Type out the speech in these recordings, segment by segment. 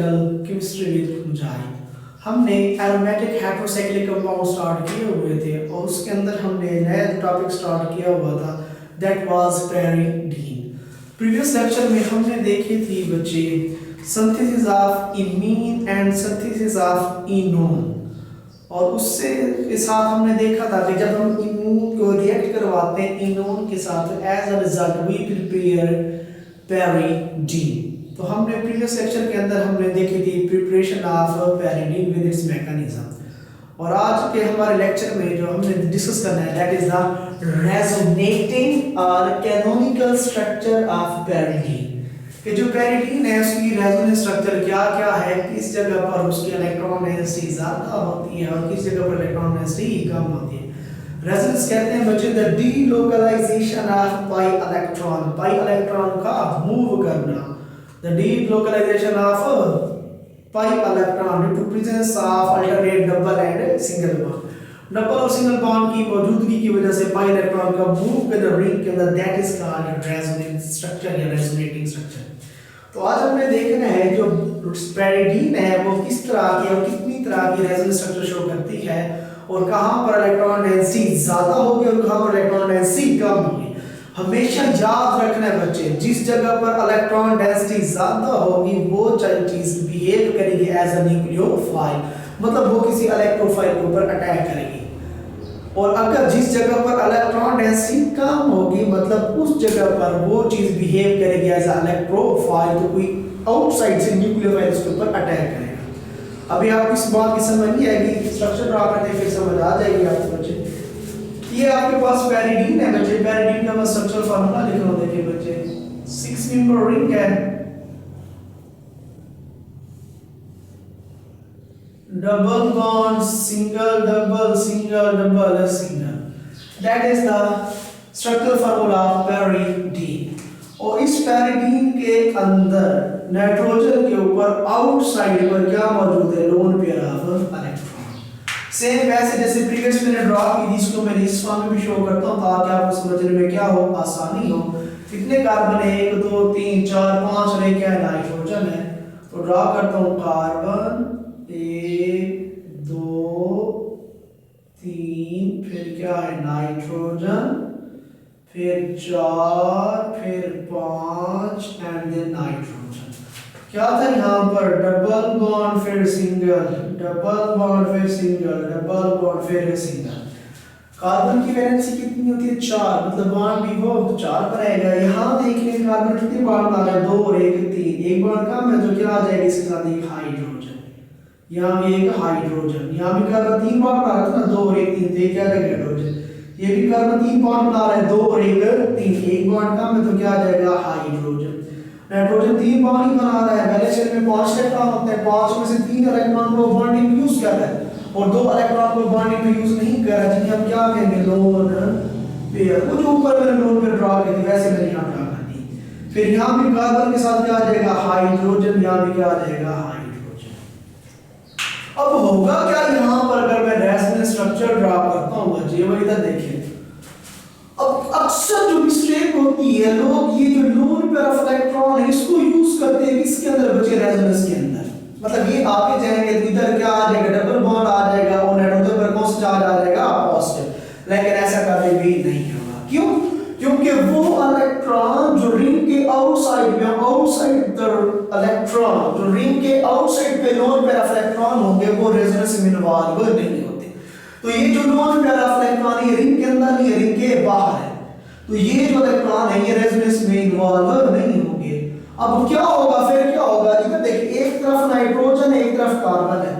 Channel chemistry with मुजाहिद। हमने aromatic heterocyclic compound start किए हुए थे और उसके अंदर हमने नया टॉपिक स्टार्ट किया हुआ था, दैट वाज पैरिडीन। प्रीवियस लेक्चर में हमने देखी थी बच्चे synthesis of imine and synthesis of इनोन, और उससे के साथ हमने देखा था कि जब हम इमीन को रिएक्ट करवाते हैं इनोन के साथ, as a result we prepare pyridine. तो हमने प्रीवियस लेक्चर के अंदर हमने देखी थी preparation of pyridine with its mechanism, और आज के हमारे लेक्चर में जो हमने डिस्कस करना है दैट इज द रेजोनेटिंग और कैनोनिकल स्ट्रक्चर ऑफ पैरिडीन। कि जो पैरिडीन है उसकी रेजोनेंस स्ट्रक्चर क्या क्या है, किस जगह पर उसकी इलेक्ट्रॉन डेंसिटी ज्यादा होती है और किस जगह पर इलेक्ट्रॉन डेंसिटी कम होती है। रेजोनेंस कहते हैं बच्चे the delocalisation of pi electron का मूव करना, the delocalization of pi electron due to presence of alternate double and single bond। Double और सिंगल बॉन्ड की मौजूदगी की वजह से पाई इलेक्ट्रॉन का मूव के अंदर रिंग के अंदर that is called resonance structure या रेजोनेटिंग स्ट्रक्चर। तो आज हमने देखना है जो पैरिडीन है वो किस तरह की और कितनी तरह की रेजोनेंस स्ट्रक्चर शो करती है, और कहां पर इलेक्ट्रॉन डेंसिटी ज्यादा होगी और कहां पर इलेक्ट्रॉन डेंसिटी कम होगी। हमेशा याद रखना है बच्चे, जिस जगह पर इलेक्ट्रॉन डेंसिटी ज्यादा होगी वो चीज बिहेव करेगी एज अ न्यूक्लियोफाइल, मतलब वो किसी इलेक्ट्रोफाइल के ऊपर अटैक करेगी। और अगर जिस जगह पर इलेक्ट्रॉन डेंसिटी कम होगी मतलब उस जगह पर वो चीज बिहेव करेगी एज अ इलेक्ट्रोफाइल, तो कोई आउटसाइड से न्यूक्लियोफाइल उसके ऊपर अटैक करेगा। अभी आपको इस बात की समझ नहीं आएगी, स्ट्रक्चर ड्रा करते फिर समझ आ जाएगी आपको बच्चे। ये आपके पास पैरिडीन है बच्चे, पैरिडीन का मैं स्ट्रक्चर फार्मूला लिख रहा हूं, देखिए बच्चे 6 मेंबर रिंग है, double bond single double single double single, that is the structural formula of pyridine. और इस पैरिडीन के अंदर नाइट्रोजन के ऊपर आउटसाइड पर क्या मौजूद है, lone pair of electron. Same वैसे जैसे प्रीवियस मैंने ड्रॉ की थी, इसको मैं इस फॉर्म में भी शो करता हूं ताकि आपको समझने में क्या हो, आसानी हो। कितने कार्बन है, 1 2 3 4 5 और एक क्या है, नाइट्रोजन है। तो ड्रॉ करता हूं कार्बन 1 2 3, फिर क्या है नाइट्रोजन, फिर 4, फिर 5 एंड देन नाइट्रोजन। क्या था यहाँ पर, डबल बॉन्ड फिर सिंगल, डबल बॉन्ड फिर सिंगल, डबल बॉन्ड फिर सिंगल। कार्बन की वैलेंसी कितनी होती है, 4, मतलब बॉन्ड भी वो 4 पर आएगा। यहाँ देखिए कार्बन कितने बॉन्ड आ रहे हैं, 2 और 1 3, एक बॉन्ड कम है तो क्या आ जाएगा इसके साथ एक हाइड्रोजन, यहाँ भी एक हाइड्रोजन। यहाँ भी कार्बन 3 बॉन्ड बना रहा था ना, 2 और 1 3, तो ये क्या है हाइड्रोजन। ये भी कार्बन 3 बॉन्ड बना रहा है, 2 और 1 3, एक बॉन्ड कम है तो क्या आ जाएगा हाइड्रोजन। नाइट्रोजन 3 बॉन्ड ही बना रहा है, पहले शेल में 5 इलेक्ट्रॉन होते हैं, 5 में से 3 इलेक्ट्रॉन को बॉन्डिंग में यूज कर रहा है और 2 इलेक्ट्रॉन को बॉन्डिंग में यूज नहीं कर रहा है, जिन्हें हम क्या कहेंगे, लोन पेयर। वो जो ऊपर मैंने लोन पेयर ड्रा की थी वैसे मैंने यहाँ ड्रा कर दी। फिर यहाँ भी कार्बन के साथ क्या आ जाएगा हाइड्रोजन, यहाँ भी क्या आ जाएगा हाइड्रोजन। अब होगा क्या यहाँ पर अगर मैं रेजोनेंस स्ट्रक्चर ड्रा करता हूँ बच्चे, वो इधर देखिए। अब अक्सर जो मिस्टेक होती है, लोग ये जो लोन पेयर ऑफ इलेक्ट्रॉन है इसको यूज करते हैं किसके अंदर बच्चे, रेजोनेंस के अंदर। मतलब ये आगे जाएंगे तो इधर क्या आ जाएगा, डबल बॉन्ड आ जाएगा और नाइट्रोजन पर कौन सा चार्ज आ जाएगा, पॉजिटिव। लेकिन ऐसा कभी भी नहीं होगा, क्यों, क्योंकि वो इलेक्ट्रॉन जो रिंग के आउटसाइड में, आउटसाइड द इलेक्ट्रॉन जो रिंग के आउटसाइड पे लोन पेयर ऑफ इलेक्ट्रॉन होंगे वो रेजोनेंस में इन्वॉल्व नहीं होते। तो ये जो लोन पेयर ऑफ इलेक्ट्रॉन ये रिंग के अंदर नहीं है, रिंग के बाहर है, तो ये जो इलेक्ट्रॉन है ये रेजोनेंस में इन्वॉल्व नहीं होंगे। अब क्या होगा, फिर क्या होगा, इधर देखिए एक तरफ नाइट्रोजन है एक तरफ कार्बन है,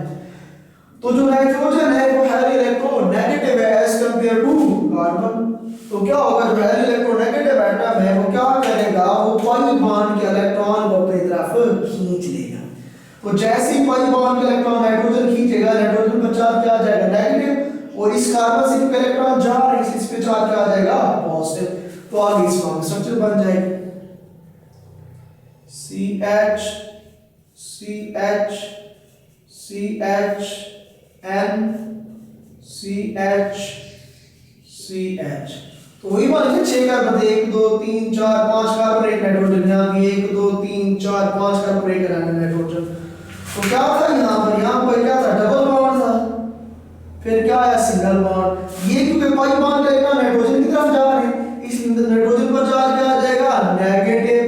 तो जो नाइट्रोजन है वो हाईली इलेक्ट्रोनेगेटिव है एज कंपेयर टू कार्बन। तो क्या होगा, जो हाईली इलेक्ट्रोनेगेटिव एटम है वो क्या करेगा, वो पाई बॉन्ड के इलेक्ट्रॉन को अपनी तरफ खींच लेगा। तो जैसे ही पाई बॉन्ड के इलेक्ट्रॉन नाइट्रोजन खींचेगा, नाइट्रोजन पर चार्ज क्या आ जाएगा, नेगेटिव, और इस कार्बन से जो इलेक्ट्रॉन जा रहे हैं इस पे चार्ज क्या आ जाएगा, पॉजिटिव। तो आगे इस फॉर्म में स्ट्रक्चर बन जाएगा CH CH CH N CH CH। तो वही मान लीजिए 6 कार्बन, 1 2 3 4 5 कार्बन, एक नाइट्रोजन, यहाँ भी 1 2 3 4 5 कार्बन, एक नाइट्रोजन। तो क्या था यहाँ पर क्या था, डबल बॉन्ड था, फिर क्या आया, सिंगल बॉन्ड। ये क्योंकि पाई बॉन्ड का इलेक्ट्रॉन नाइट्रोजन की तरफ जा रहे हैं, इस नाइट्रोजन पर चार्ज क्या आ जाएगा, नेगेटिव,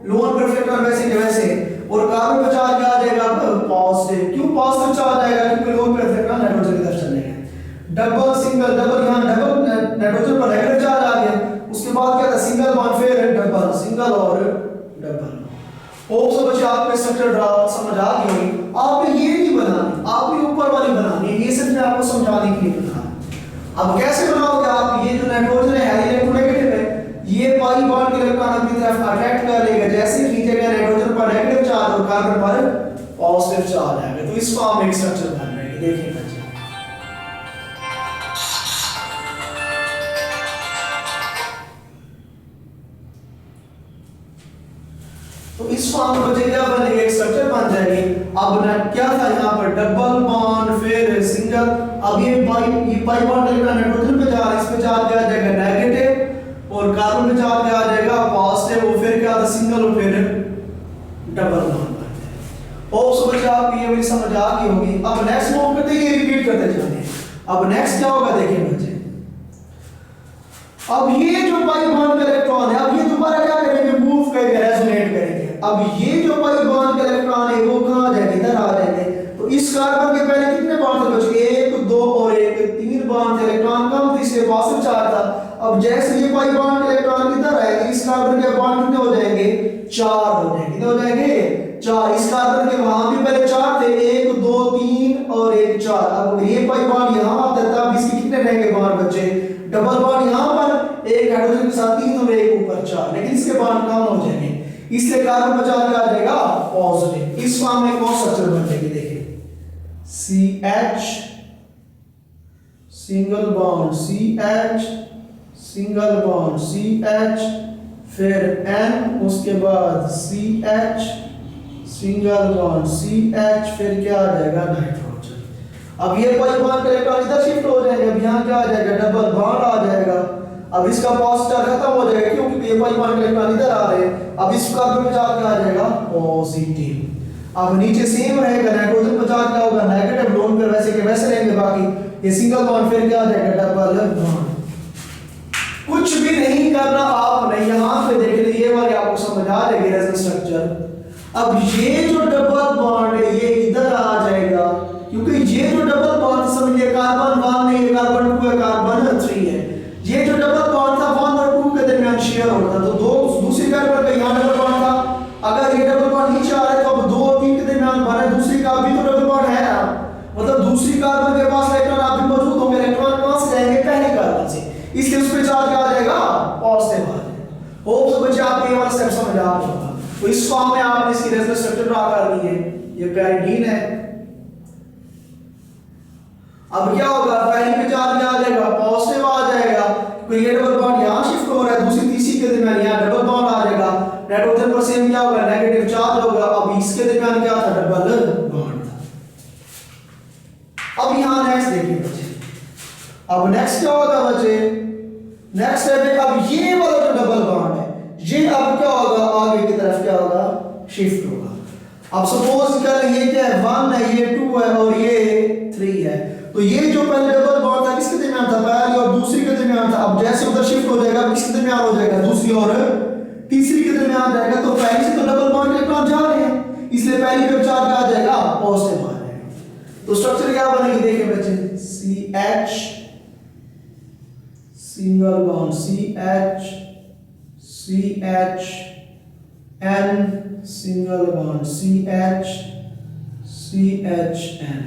लोन पर इलेक्ट्रॉन वैसे के वैसे, और कार्बन पर चार्ज क्या आ जाएगा, पॉजिटिव। क्यों पॉजिटिव चार्ज आएगा, क्योंकि लोन पर इलेक्ट्रॉन नाइट्रोजन की तरफ चले गए। डबल सिंगल डबल, यहाँ डबल नाइट्रोजन पर नेगेटिव चार्ज आ गया, उसके बाद क्या था, सिंगल बॉन्ड, फिर डबल, सिंगल और डबल। होप सो बच्चे आपको स्ट्रक्चर समझ आ गई होगी। आपने ये नहीं बनानी, आपने ऊपर वाली बनानी है, ये सिर्फ मैं आपको समझाने के लिए बना रहा। अब कैसे बनाओगे आप, ये जो नाइट्रोजन है इलेक्ट्रोनेगेटिव है, ये पाई बॉन्ड के इलेक्ट्रॉन अपनी तरफ अट्रैक्ट कर लेगा, जैसे खींचेगा नाइट्रोजन पर नेगेटिव चार्ज और कार्बन पर पॉजिटिव चार्ज आएगा, तो इस फॉर्म में एक स्ट्रक्चर बन रहा है। देखिए बच्चे, तो इस फॉर्म में बच्चे क्या बनेगा, एक स्ट्रक्चर बन जाएगी। अब ना क्या था यहाँ पर, डबल बॉन्ड, फिर सिंगल। अब ये पाई बॉन्ड इलेक्ट्रॉन नाइट्रोजन पे जा रहा है, इस पे चार्ज क्या आ जाएगा, नेगेटिव, और कार्बन पे चार्ज क्या आ जाएगा, पॉजिटिव, और फिर क्या था, सिंगल, और फिर डबल बॉन्ड बन जाएगा। होप सो बच्चे आपको ये भी समझ आ गई होगी। अब नेक्स्ट मूव करते हैं, ये रिपीट करते जाते हैं। अब नेक्स्ट क्या होगा, देखिए बच्चे, अब ये जो पाई बॉन्ड का इलेक्ट्रॉन है, अब ये दोबारा क्या करेंगे, मूव करेंगे, रेजोनेट करेंगे। अब ये जो पाई बॉन्ड का इलेक्ट्रॉन है वो कहां आ जाएंगे, इधर आ जाएंगे। तो इस कार्बन के पहले कितने बॉन्ड थे बच्चे, 1 2 और 1 3 बॉन्ड थे, इलेक्ट्रॉन कम थे, इसलिए पॉजिटिव चार्ज था। अब जैसे ये पाई बॉन्ड के इलेक्ट्रॉन इधर आएंगे, इस कार्बन के बॉन्ड कितने हो जाएंगे, 4 हो जाएंगे। कितने हो जाएंगे, 4। इस कार्बन के वहां भी पहले 4 थे, 1 2 3 और 1 4। अब अगर ये पाई बॉन्ड यहां आता है, तब इसके कितने रहेंगे बॉन्ड बच्चे, डबल बॉन्ड यहां पर, एक हाइड्रोजन के साथ 3 और एक ऊपर 4, लेकिन इसके बॉन्ड कम हो जाएंगे, इसलिए कार्बन पर चार्ज आ जाएगा पॉजिटिव। इस फॉर्म में कौन स्ट्रक्चर बन जाएगी, देखिए, CH single bond CH single bond CH, फिर N, उसके बाद CH सिंगल बॉन्ड CH, फिर क्या आ जाएगा, नाइट्रोजन। अब ये पाई बॉन्ड का इलेक्ट्रॉन इधर शिफ्ट हो जाएंगे, अब यहाँ क्या आ जाएगा, डबल बॉन्ड आ जाएगा। अब इसका पॉजिटिव खत्म हो जाएगा, क्योंकि ये पाई बॉन्ड के इलेक्ट्रॉन इधर आ रहे हैं। अब इस कार्बन पे चार्ज क्या आ जाएगा, पॉजिटिव। अब नीचे सेम रहेगा, नाइट्रोजन पे चार्ज क्या होगा, नेगेटिव, लोन पे वैसे के वैसे रहेंगे बाकी। ये सिंगल बॉन्ड, फिर क्या आ जाएगा, डबल बॉन्ड। कुछ भी नहीं करना आपने, यहां पे देख लीजिए, ये वाले आपको समझ आ जाएगी रेजोनेंस स्ट्रक्चर। अब ये जो डबल बॉन्ड है ये इधर आ जाएगा, क्योंकि ये जो डबल बॉन्ड समझिए कार्बन 1 नहीं है, कार्बन 2 है, कार्बन 3 है। ये जो डबल बॉन्ड था 1 और 2 के दरमियान शेयर होता, तो दूसरी कार्बन का यहाँ डबल बॉन्ड था। अगर ये डबल बॉन्ड नीचे आ रहा है, तो अब 2 और 3 के दरमियान बना, दूसरी का भी तो डबल बॉन्ड है ना, मतलब दूसरी कार्बन के पास इलेक्ट्रॉन आप भी मौजूद होंगे, इलेक्ट्रॉन कहां से जाएंगे, पहली कार्बन से, इसलिए उस पे चार्ज क्या आ जाएगा, पॉजिटिव आ जाएगा। होप सो बच्चे आपको ये वाला स्टेप समझ आ गया। तो इस फॉर्म में आपने इसकी रेजोनेंस स्ट्रक्चर ड्रा करनी है। ये पैरिडीन है। अब क्या होगा, पहली पे चार्ज क्या आ जाएगा, पॉजिटिव आ जाएगा, क्योंकि ये डबल बॉन्ड यहां शिफ्ट हो रहा है, दूसरी तीसरी के दरमियान यहां डबल बॉन्ड आ जाएगा। नाइट्रोजन पर सेम क्या होगा, नेगेटिव चार्ज होगा। अब इसके दरमियान क्या था, डबल बॉन्ड था। अब यहां नेक्स्ट देखिए बच्चे, अब नेक्स्ट क्या होगा बच्चे, नेक्स्ट है अब ये वाला जो डबल बॉन्ड है, ये अब क्या होगा, आगे की तरफ क्या होगा, शिफ्ट होगा। अब सपोज कर ये क्या है, 1 है, ये 2 है और ये 3 है। तो ये जो पहले डबल बॉन्ड था किसके दरमियान था, पहली और दूसरी के दरमियान था। अब जैसे उधर शिफ्ट हो जाएगा, किसके दरमियान हो जाएगा, दूसरी और तीसरी के दरमियान जाएगा। तो पहले से तो डबल बॉन्ड इलेक्ट्रॉन जा रहे हैं, इसलिए पहली पे चार्ज आ जाएगा, पॉजिटिव आ जाएगा। तो स्ट्रक्चर क्या बनेगी, देखिए बच्चे, CH single bond CH CH N single bond CH CHN।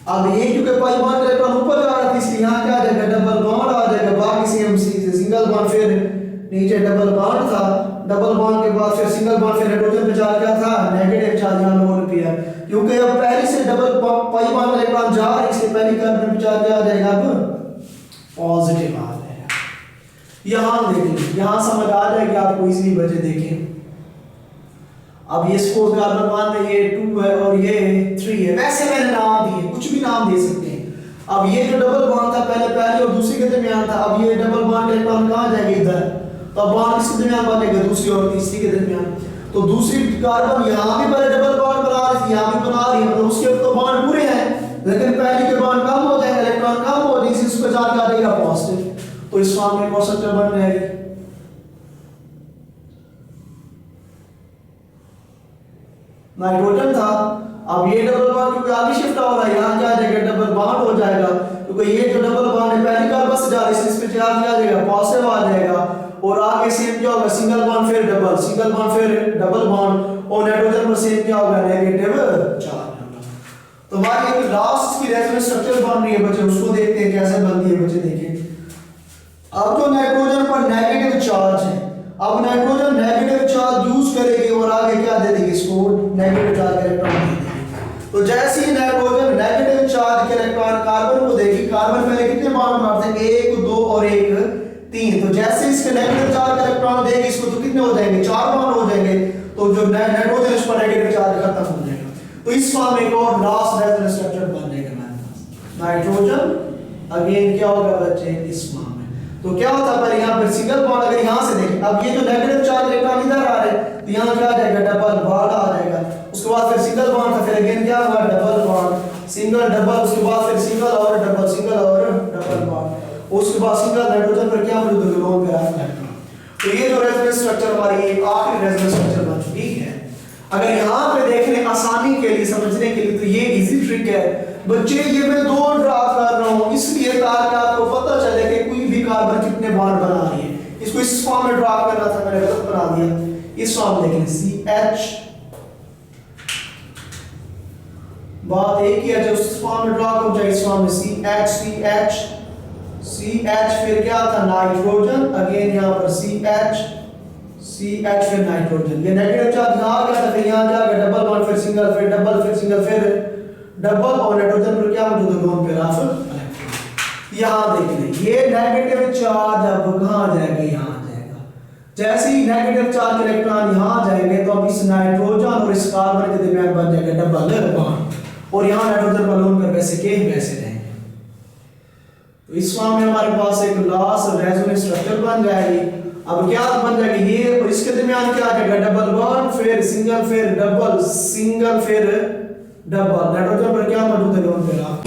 अब ये क्योंकि पाई बॉन्ड इलेक्ट्रॉन ऊपर जा रहा था, इसलिए यहाँ क्या आ जाएगा, डबल बॉन्ड आ जाएगा। बाकी सेम सिंगल बॉन्ड, फिर नीचे डबल बॉन्ड था, डबल बॉन्ड के बाद फिर सिंगल बॉन्ड, फिर हाइड्रोजन पे चार्ज क्या था, नेगेटिव चार्ज, यहाँ लोन पे है, क्योंकि अब पहले से डबल पाई बॉन्ड इलेक्ट्रॉन जा रहा है, इसलिए पहली कार्बन पे चार्ज क्या आ जाएगा, अब पॉजिटिव आ जाएगा। यहाँ देखिए, यहाँ समझ आ जाएगी आपको इजीली बच्चे, देखिए। अब ये सपोज कार्बन 1 है, ये 2 है और ये 3 है, वैसे मैंने नाम दिए, कुछ भी नाम दे सकते हैं। अब ये जो डबल बॉन्ड था पहले और दूसरी के दरमियान था, अब ये डबल बॉन्ड इलेक्ट्रॉन कहां जाएगा, इधर। तो अब बॉन्ड किसके दरमियान बनेगा, दूसरी और तीसरी के दरमियान। तो दूसरी कार्बन यहाँ भी पहले डबल बॉन्ड बना रही थी, यहाँ भी बना रही है, मतलब उसके तो बॉन्ड पूरे हैं, लेकिन पहले के बॉन्ड कम हो जाएंगे, इलेक्ट्रॉन कम हो जाएंगे, इस पे जाके आ जाएगा पॉजिटिव, तो इस फॉर्म में कौन सा स्ट्रक्चर बन जाएगी? नाइट्रोजन था, अब ये डबल बॉन्ड क्योंकि आगे शिफ्ट हो रहा है, यहाँ क्या आ जाएगा? डबल बॉन्ड हो जाएगा, क्योंकि ये जो डबल बॉन्ड है पहली कार्बन से जा रही है, इस पे चार्ज क्या आ जाएगा? पॉजिटिव आ जाएगा, और आगे सेम क्या होगा? सिंगल बॉन्ड फिर डबल, सिंगल बॉन्ड फिर डबल बॉन्ड, और नाइट्रोजन पर सेम क्या होगा? Negative charge. तो हमारी एक लास्ट की रेजोनेंस स्ट्रक्चर बन रही है बच्चे, उसको देखते हैं कैसे बनती है बच्चे। देखिए अब तो नाइट्रोजन पर नेगेटिव चार्ज है, अब नाइट्रोजन नेगेटिव चार्ज यूज करेगी और आगे क्या दे देगी? इसको नेगेटिव चार्ज के इलेक्ट्रॉन दे देगी। तो जैसे ही नाइट्रोजन नेगेटिव चार्ज के इलेक्ट्रॉन कार्बन को देगी, कार्बन पहले कितने बॉन्ड बनाते हैं? 1 2 और 1 3, तो जैसे इसके नेगेटिव चार्ज का इलेक्ट्रॉन देगी इसको, तो कितने हो जाएंगे? 4 बॉन्ड हो जाएंगे, तो जो नाइट्रोजन इस पर नेगेटिव चार्ज खत्म हो जाएगा, तो इस फॉर्म में एक और लास्ट रेजोनेंस स्ट्रक्चर बन जाएगा हमारे पास। नाइट्रोजन अगेन क्या होगा बच्चे? इस फॉर्म में। तो क्या होता है? पहले यहाँ पर सिंगल बॉन्ड, अगर यहाँ से देखें, अब ये जो नेगेटिव चार्ज इलेक्ट्रॉन इधर आ रहे हैं, तो यहाँ क्या आ जाएगा? डबल बॉन्ड आ जाएगा, उसके बाद फिर सिंगल बॉन्ड था, फिर अगेन क्या होगा? डबल बॉन्ड, सिंगल डबल, उसके बाद फिर सिंगल और डबल, सिंगल और डबल बॉन्ड, उसके बाद सिंगल नाइट्रोजन पर क्या मौजूद है? लोन पे इलेक्ट्रॉन। तो ये जो रेजोनेंस स्ट्रक्चर हमारी आखिरी रेजोनेंस स्ट्रक्चर बन चुकी है। अगर यहाँ पे देखने आसानी के लिए, समझने के लिए, तो ये इजी ट्रिक है बच्चे, ये मैं 2 ड्रा कर रहा हूँ इसलिए ताकि आपको पता चले कि कोई भी कार्बन कितने बॉन्ड बना रही है। इसको इस फॉर्म में ड्रा करना था, मैंने गलत बना दिया। इस फॉर्म में देखें CH, बात एक ही है, जो उस फॉर्म में ड्रा हो जाए, इस फॉर्म में CH, फिर क्या था? नाइट्रोजन, अगेन यहाँ पर CH फिर नाइट्रोजन, ये नेगेटिव चार्ज यहाँ आ गया था, फिर यहाँ क्या गया? डबल बॉन्ड, फिर सिंगल, फिर डबल, फिर सिंगल, फिर डबल, और नाइट्रोजन पर क्या मौजूद है? Lone pair of electron. यहाँ देख लें, ये नेगेटिव चार्ज अब कहाँ जाएगा? यहाँ जाएगा। जैसे ही नेगेटिव चार्ज इलेक्ट्रॉन यहाँ जाएंगे, तो अब इस नाइट्रोजन और इस कार्बन के दरमियान बन जाएगा डबल बॉन्ड, और यहाँ नाइट्रोजन पर लोन पेयर वैसे के वैसे रहेंगे। तो इस फॉर्म में हमारे पास एक लास्ट रेजोनेंस स्ट्रक्चर बन जाएगी। अब क्या बन जाएगी? ये और इसके दरमियान क्या आ जाएगा? डबल बॉन्ड, फिर सिंगल, फिर डबल, सिंगल, फिर डबल, नाइट्रोजन पर क्या मौजूद है? Lone pair.